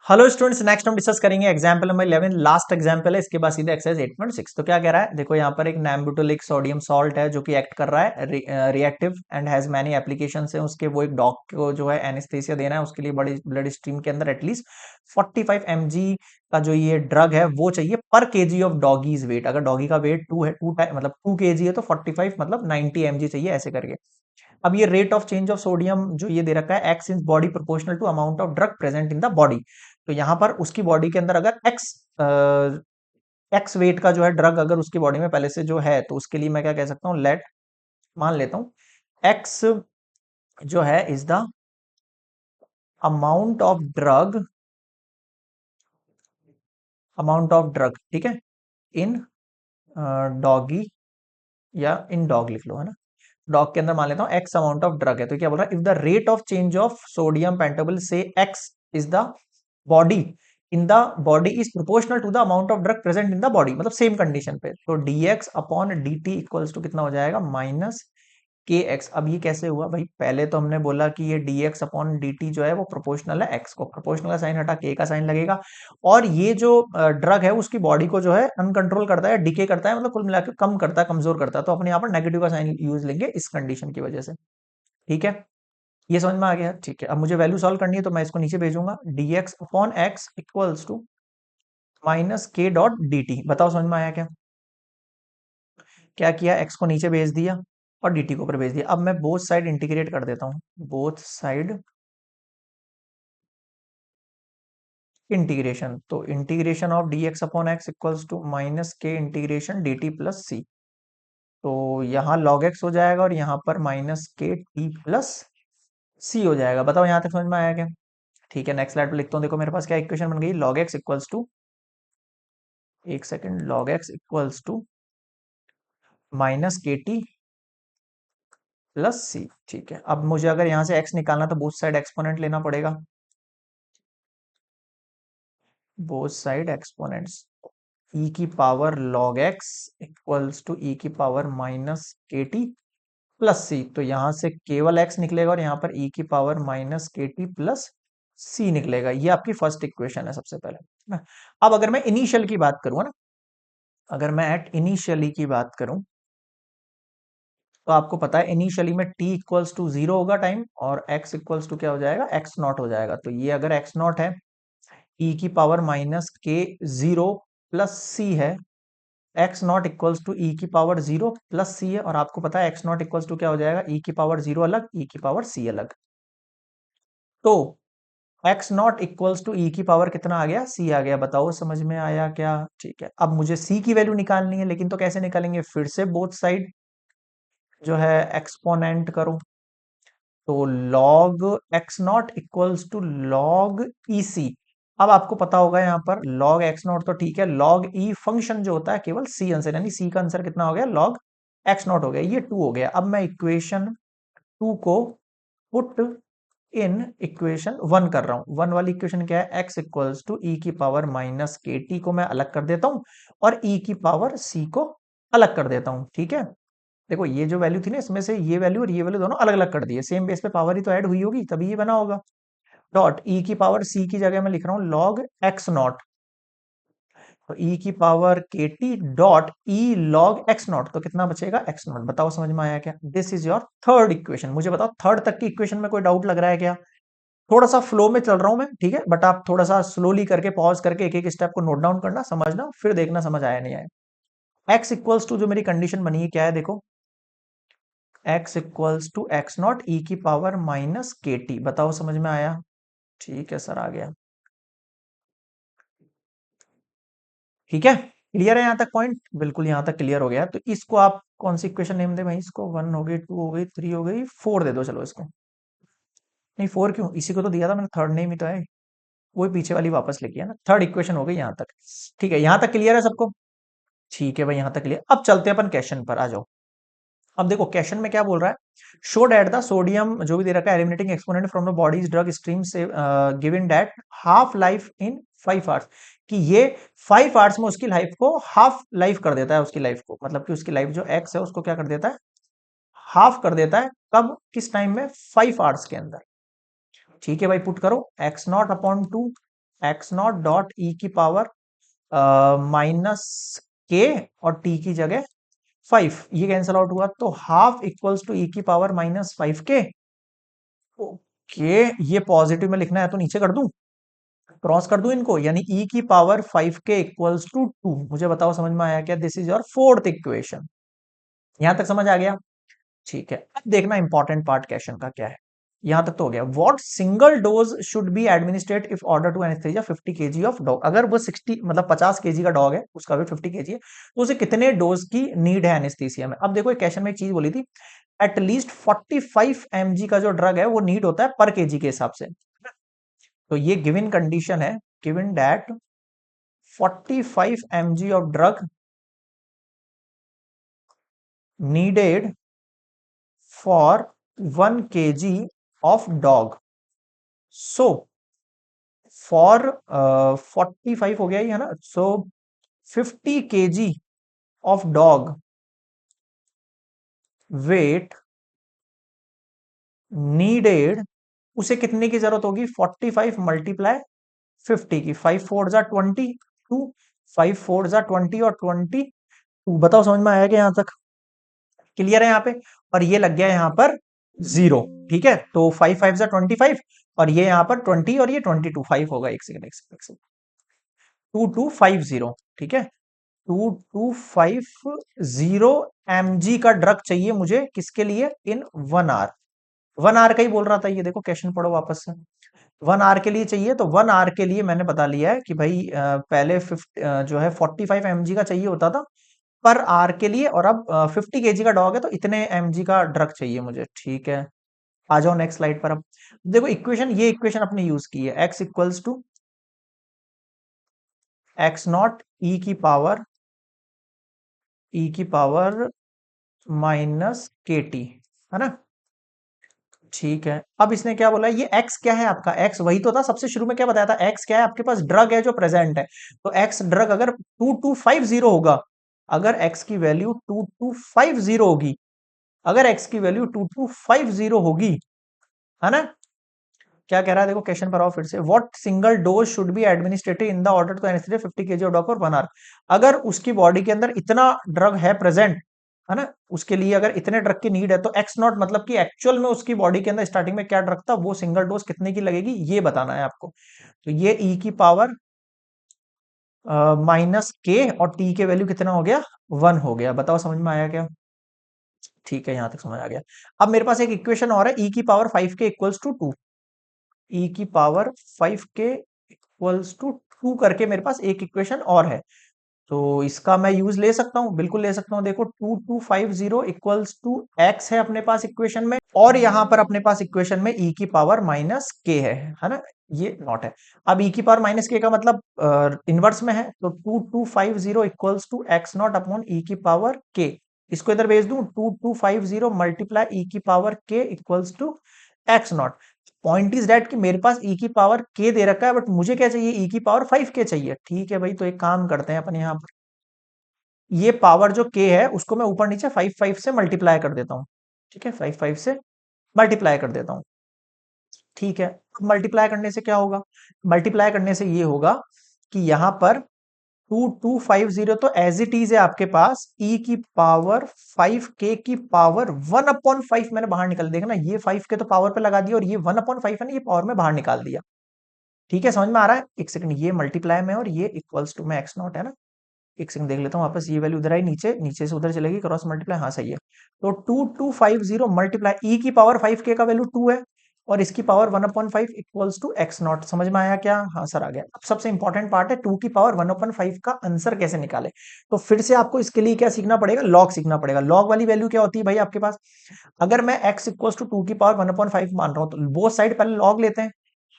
Hello students, next हम discuss करेंगे example number 11। Last example है, इसके बाद सीधे एक्सरसाइज 8.6। तो क्या कह रहा है, देखो यहाँ पर एक नैम्बुटोलिक सोडियम सॉल्ट है जो कि एक्ट कर रहा है reactive and has many applications है उसके। वो एक डॉग को जो है एनेस्थेसिया देना है, उसके लिए बड़ी ब्लड स्ट्रीम के अंदर एटलीस्ट 45 mg का जो ये ड्रग है वो चाहिए पर केजी ऑफ डॉगीज वेट। अगर डॉगी का वेट 2 है, मतलब 2 kg है, तो 45 मतलब 90 mg चाहिए, ऐसे करके। अब ये rate of change of sodium जो ये दे रखा है, x in body proportional to amount of drug present in the body. तो यहां पर उसकी बॉडी के अंदर अगर एक्स वेट का जो है ड्रग अगर उसकी बॉडी में पहले से जो है, तो उसके लिए मैं क्या कह सकता हूँ, लेट मान लेता हूँ एक्स जो है is the amount of drug, ठीक है, इन डॉगी, या इन डॉग लिख लो, है ना। डॉग के अंदर मान लेता हूँ एक्स अमाउंट ऑफ ड्रग है, तो क्या बोल रहा है, if the rate of change of sodium pentable से x is the body in the body is proportional to the amount of drug present in the body, मतलब सेम कंडीशन पे, तो dx upon dt equals to कितना हो जाएगा, minus के x. अब ये कैसे हुआ भाई, पहले तो हमने बोला कि ये dx अपॉन dt जो है वो प्रोपोर्शनल है x को, प्रोपोर्शनल का साइन हटा के का साइन लगेगा। और ये जो ड्रग है उसकी बॉडी को जो है अनकंट्रोल करता है, डिके करता है, मतलब कुल मिलाकर कम करता है, कमजोर करता है, तो अपने यहाँ पर नेगेटिव का साइन यूज लेंगे इस कंडीशन की वजह से। ठीक है, ये समझ में आ गया। ठीक है, अब मुझे वैल्यू सॉल्व करनी है, तो मैं इसको नीचे भेजूंगा, dx upon x equals to minus k dot d t. बताओ समझ में आया क्या? क्या किया, एक्स को नीचे भेज दिया और dt को ऊपर भेज दिया। अब मैं बोथ साइड इंटीग्रेट कर देता हूँ, बोथ साइड इंटीग्रेशन, तो integration of dx upon x equals to minus k integration dt plus c. तो यहाँ log x हो जाएगा और यहाँ पर माइनस के टी प्लस सी हो जाएगा। बताओ यहाँ तक समझ में आया क्या? ठीक है, नेक्स्ट स्लाइड पे लिखता हूँ। देखो मेरे पास क्या इक्वेशन बन गई, log x इक्वल्स टू, एक second, log x equals to minus k t plus c. ठीक है, अब मुझे अगर यहाँ से x निकालना तो बोथ साइड एक्सपोनेंट लेना पड़ेगा, बोथ साइड एक्सपोनेंट्स। e की power log x equals to e की power minus k t plus c. तो यहां से केवल x निकलेगा और यहाँ पर e की power minus k t plus सी निकलेगा। ये आपकी फर्स्ट इक्वेशन है सबसे पहले ना। अब अगर मैं इनिशियल की बात करूँ ना, अगर मैं एट इनिशियली की बात करूं, तो आपको पता है इनिशियली में t इक्वल्स टू 0 होगा टाइम, और x इक्वल्स टू क्या हो जाएगा, x नॉट हो जाएगा। तो ये अगर x नॉट है, e की पावर माइनस के 0 प्लस सी है, एक्स नॉट इक्वल्स टू ई की पावर 0 प्लस सी है, और आपको पता है एक्स नॉट इक्वल्स टू क्या हो जाएगा, ई की पावर 0 अलग, ई की पावर सी अलग। तो एक्स नॉट इक्वल्स टू ई की पावर कितना आ गया, सी आ गया। बताओ समझ में आया क्या? ठीक है, अब मुझे सी की वैल्यू निकालनी है, लेकिन तो कैसे निकालेंगे, फिर से बोथ साइड जो है एक्सपोनेंट करो। तो log x naught equals to log e c. अब आपको पता होगा यहाँ पर log एक्स नॉट तो ठीक है, log ई फंक्शन जो होता है केवल सी आंसर, यानी सी का आंसर कितना हो गया, log एक्स नॉट हो गया, ये 2 हो गया। अब मैं इक्वेशन 2 को पुट इन इक्वेशन 1 कर रहा हूं। 1 वाली इक्वेशन क्या है, x इक्वल्स टू ई की पावर माइनस के टी को मैं अलग कर देता हूं और e की पावर c को अलग कर देता हूं। ठीक है, देखो ये जो वैल्यू थी ना, इसमें से ये वैल्यू और ये वैल्यू दोनों अलग अलग कर दिए, सेम बेस पे पावर ही तो ऐड हुई होगी, तभी ये बना होगा। डॉट ई की पावर सी की जगह मैं लिख रहा हूँ लॉग एक्स नॉट, तो ई की पावर के T dot E log x not, तो कितना बचेगा, एक्स नॉट। बताओ समझ में आया क्या? This is your third equation. मुझे बताओ थर्ड तक की इक्वेशन में कोई डाउट लग रहा है क्या? थोड़ा सा फ्लो में चल रहा हूं मैं, ठीक है, बट आप थोड़ा सा स्लोली करके पॉज करके एक एक स्टेप को नोट डाउन करना, समझना, फिर देखना समझ आया नहीं आया। एक्स इक्वल्स टू जो मेरी कंडीशन बनी है क्या है, देखो x equals to x naught e की पावर माइनस के टी। बताओ समझ में आया? ठीक है सर, आ गया। ठीक है, क्लियर है यहाँ तक पॉइंट? बिल्कुल यहाँ तक क्लियर हो गया। तो इसको आप कौन सी इक्वेशन नेम दे भाई, इसको 1 हो गई, 2 हो गई, 3 हो गई, 4 दे दो चलो इसको। नहीं 4 क्यों, इसी को तो दिया था मैंने, थर्ड नेम ही तो है, वही पीछे वाली वापस लिखी है ना। थर्ड इक्वेशन हो गई यहाँ तक। ठीक है, यहाँ तक क्लियर है सबको? ठीक है भाई, यहाँ तक क्लियर। अब चलते हैं अपन क्वेश्चन पर, आ जाओ। अब देखो क्वेश्चन में क्या बोल रहा है, शो दैट द सोडियम जो भी दे रखा है eliminating exponent from the body's drug stream से given that half life in 5 hours, कि ये 5 आवर्स में उसकी लाइफ को हाफ लाइफ कर देता है, उसकी लाइफ को, मतलब कि उसकी लाइफ जो एक्स है उसको क्या कर देता है, हाफ कर देता है। कब, किस टाइम में, 5 आवर्स के अंदर। ठीक है भाई, पुट करो x naught upon 2 x not dot E की पावर माइनस के और टी की जगह 5, ये कैंसल आउट हुआ तो हाफ इक्वल्स टू ई की पावर माइनस 5 के। ओके, ये पॉजिटिव में लिखना है तो नीचे कर दूं, क्रॉस कर दूं इनको, यानी ई की पावर 5 के इक्वल्स टू 2। मुझे बताओ समझ में आया क्या? This is your fourth equation. यहां तक समझ आ गया? ठीक है, अब देखना इंपॉर्टेंट पार्ट क्वेश्चन का क्या है। यहां तक तो हो गया। What single dose should be administrate if order to anaesthesia 50 kg of dog. अगर वो 60 मतलब 50 केजी का डॉग है, उसका वेट 50 केजी है, तो उसे कितने डोज की नीड है एनेस्थीसिया में? अब देखो एक क्वेश्चन में एक चीज बोली थी, एटलीस्ट 45 mg का जो ड्रग है वो नीड होता है पर केजी के हिसाब से। तो ये गिवन कंडीशन है, given that 45 mg of drug needed for 1 kg of dog. So for 45 हो गया ही है ना, so 50 kg of dog weight needed, उसे कितने की जरूरत होगी? 45 मल्टीप्लाई 50 की, 5 4 जा 22, 5 4 जा 20 और 22। बताओ समझ में आया क्या यहां तक? क्लियर है यहाँ पे? और ये लग गया यहाँ पर 0। ठीक है, तो 5 5 जा 25 और ये यहाँ पर 20 और ये 22, 5 होगा। एक सेकंड, एक सेकंड, एक सेकंड, 2250। ठीक है, 2250 mg का ड्रग चाहिए मुझे, किसके लिए? इन 1 आवर। 1 आवर का ही बोल रहा था ये, देखो क्वेश्चन पढ़ो वापस से। 1 आवर के लिए चाहिए, तो 1 आवर के लिए मैंने बता लिया है कि भाई पहले 50 जो है 45 mg का चाहिए होता था पर आर के लिए, और अब 50 केजी का डॉग है तो इतने mg का ड्रग चाहिए मुझे। ठीक है, आ जाओ नेक्स्ट स्लाइड पर। अब देखो इक्वेशन, ये इक्वेशन अपने यूज की है, x equals to x naught e की पावर माइनस के टी, है ना? ठीक है, अब इसने क्या बोला, ये x क्या है आपका? x वही तो था सबसे शुरू में, क्या बताया था? x क्या है आपके पास? ड्रग है जो प्रेजेंट है। तो x ड्रग अगर 2250 होगा, अगर x की वैल्यू 2250 होगी, अगर x की वैल्यू 2250 होगी, है ना? क्या कह रहा है देखो क्वेश्चन पर आओ फिर से। What single dose should be administered in the order to anaesthesia 50 kg of dog for 1 hour. अगर उसकी बॉडी के अंदर इतना ड्रग है प्रेजेंट, है ना, उसके लिए अगर इतने ड्रग की नीड है, तो एक्स नॉट मतलब कि एक्चुअल में उसकी बॉडी के अंदर स्टार्टिंग में क्या ड्रग था, वो सिंगल डोज कितने की लगेगी ये बताना है आपको। तो ये ई की पावर माइनस के और टी के वैल्यू कितना हो गया? 1 हो गया। बताओ समझ में आया क्या? ठीक है, यहां तक समझ आ गया। अब मेरे पास एक इक्वेशन और है, ई की पावर 5 के इक्वल्स टू 2। ई की पावर 5 के इक्वल्स टू 2 करके मेरे पास एक इक्वेशन और है, तो इसका मैं यूज ले सकता हूं, बिल्कुल ले सकता हूं। देखो 2250 इक्वल्स टू एक्स है अपने पास इक्वेशन में, और यहां पर अपने पास इक्वेशन में ई की पावर माइनस के है ना? ये नॉट है। अब ई की पावर माइनस के का मतलब इनवर्स में है, तो 2250 equals to x naught upon e की पावर के। इसको इधर भेज दूं, 2250 मल्टीप्लाई ई की power k equals to x naught. Point is that कि मेरे पास ई की पावर के दे रखा है, बट मुझे क्या चाहिए? ई की पावर 5 के चाहिए। ठीक है भाई, तो एक काम करते हैं अपन यहाँ पर, ये पावर जो के है उसको मैं ऊपर नीचे 5 5 से मल्टीप्लाई कर देता हूँ। ठीक है, 5 5 से मल्टीप्लाई कर देता हूँ। ठीक है, अब मल्टीप्लाई करने से क्या होगा? मल्टीप्लाई करने से ये होगा कि यहां पर 2250 तो एज इट इज है आपके पास, ई की पावर 5 के की पावर 1/5 मैंने बाहर निकाल, देखना ये 5 के तो पावर पे लगा दिया, और ये 1/5 है ना, ये पावर में बाहर निकाल दिया। ठीक है, समझ में आ रहा है? एक सेकंड, ये मल्टीप्लाई में और ये इक्वल्स टू में एक्स नॉट है ना। एक सेकंड देख लेता हूँ वापस, ये वैल्यू उधर आई, नीचे नीचे से उधर चलेगी, क्रॉस मल्टीप्लाई, हाँ सही है। तो 2250 मल्टीप्लाई ई की पावर 5 के का वैल्यू 2 है, और इसकी power 1/5 equals to x naught. समझ में आया क्या? हाँ सर आ गया। अब सबसे इंपॉर्टेंट पार्ट है, 2 की पावर 1/5 का आंसर कैसे निकाले। तो फिर से आपको इसके लिए क्या सीखना पड़ेगा? लॉग सीखना पड़ेगा। लॉग वाली वैल्यू क्या होती है भाई आपके पास? अगर मैं x इक्वल्स टू 2 की पावर 1/5 मान रहा हूं, तो बोथ साइड पहले लॉग लेते हैं,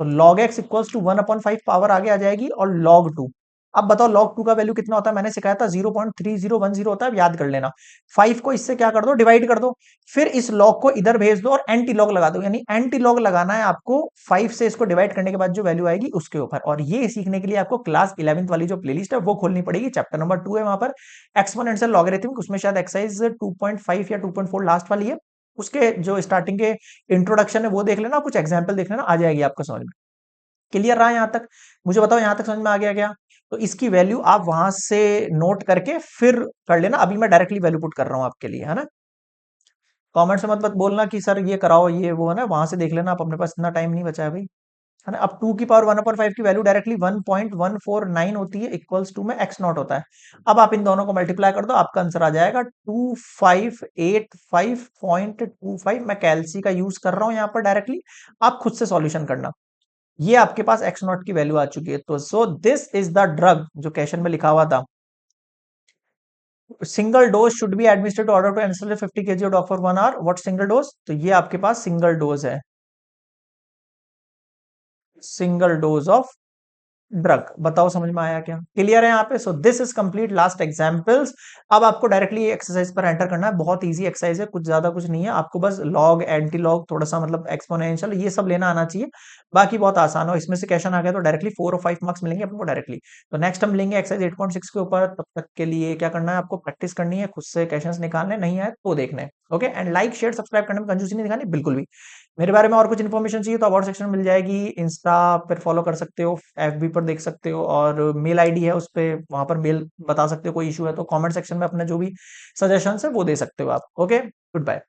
तो log x equals to 1/5 power आगे आ जाएगी, और log 2। अब बताओ log 2 का वैल्यू कितना होता है? मैंने सिखाया था 0.3010 होता है, अब याद कर लेना। 5 को इससे क्या कर दो? डिवाइड कर दो, फिर इस log को इधर भेज दो और एंटी लॉग लगा दो, यानी एंटी लॉग लगाना है आपको 5 से इसको डिवाइड करने के बाद जो वैल्यू आएगी उसके ऊपर। और ये सीखने के लिए आपको क्लास 11th वाली जो प्लेलिस्ट है वो खोलनी पड़ेगी, चैप्टर नंबर 2 है वहां पर, एक्सपोनेंशियल लॉगरिथम, उसमें शायद एक्सरसाइज 2.5 या 2.4 लास्ट वाली है, उसके जो स्टार्टिंग के इंट्रोडक्शन है वो देख लेना, कुछ एग्जाम्पल देख लेना, आ जाएगी आपको समझ में। क्लियर रहा यहाँ तक? मुझे बताओ यहाँ तक समझ में आ गया क्या? तो इसकी वैल्यू आप वहां से नोट करके फिर कर लेना, अभी मैं डायरेक्टली वैल्यू पुट कर रहा हूँ आपके लिए, है ना? कमेंट से मत बोलना कि सर ये कराओ ये वो, है ना, वहां से देख लेना आप, अपने पास इतना टाइम नहीं बचा है भाई, है ना? अब 2 की पावर 1/5 की वैल्यू डायरेक्टली 1.149 होती है, इक्वल्स टू में एक्स नॉट होता है। अब आप इन दोनों को मल्टीप्लाई कर दो, आपका आंसर आ जाएगा 2585.25। मैं कैलसी का यूज कर रहा हूं यहाँ पर डायरेक्टली, आप खुद से सॉल्यूशन करना। ये आपके पास एक्स नॉट की वैल्यू आ चुकी है। तो so this is the drug जो क्वेश्चन में लिखा हुआ था, single dose should be administered order to answer 50 kg of dog for 1 hour. What single dose? तो ये आपके पास सिंगल डोज है, सिंगल डोज ऑफ ड्रग। बताओ समझ में आया क्या? क्लियर है यहाँ पे? So this is complete last examples. अब आपको डायरेक्टली एक्सरसाइज पर एंटर करना है, बहुत इजी एक्सरसाइज है, कुछ ज्यादा कुछ नहीं है, आपको बस लॉग एंटी लॉग थोड़ा सा मतलब एक्सपोनेंशियल ये सब लेना आना चाहिए, बाकी बहुत आसान हो। इसमें से क्वेश्चन आ गया तो डायरेक्टली 4 और 5 मार्क्स मिलेंगे आपको डायरेक्टली। तो नेक्स्ट हम लेंगे एक्सरसाइज 8.6 के ऊपर। तब तक के लिए क्या करना है, आपको प्रैक्टिस करनी है, खुद से क्वेश्चंस निकालने, नहीं आए तो देखने हैं। Okay, and like share subscribe करने में कंजूसी नहीं दिखानी बिल्कुल भी। मेरे बारे में और कुछ इन्फॉर्मेशन चाहिए तो अबाउट सेक्शन मिल जाएगी, इंस्टा पर फॉलो कर सकते हो, एफबी पर देख सकते हो, और मेल आईडी है उस पे, वहां पर मेल बता सकते हो, कोई इशू है तो कमेंट सेक्शन में अपना जो भी सजेशन है वो दे सकते हो आप। Okay, good bye.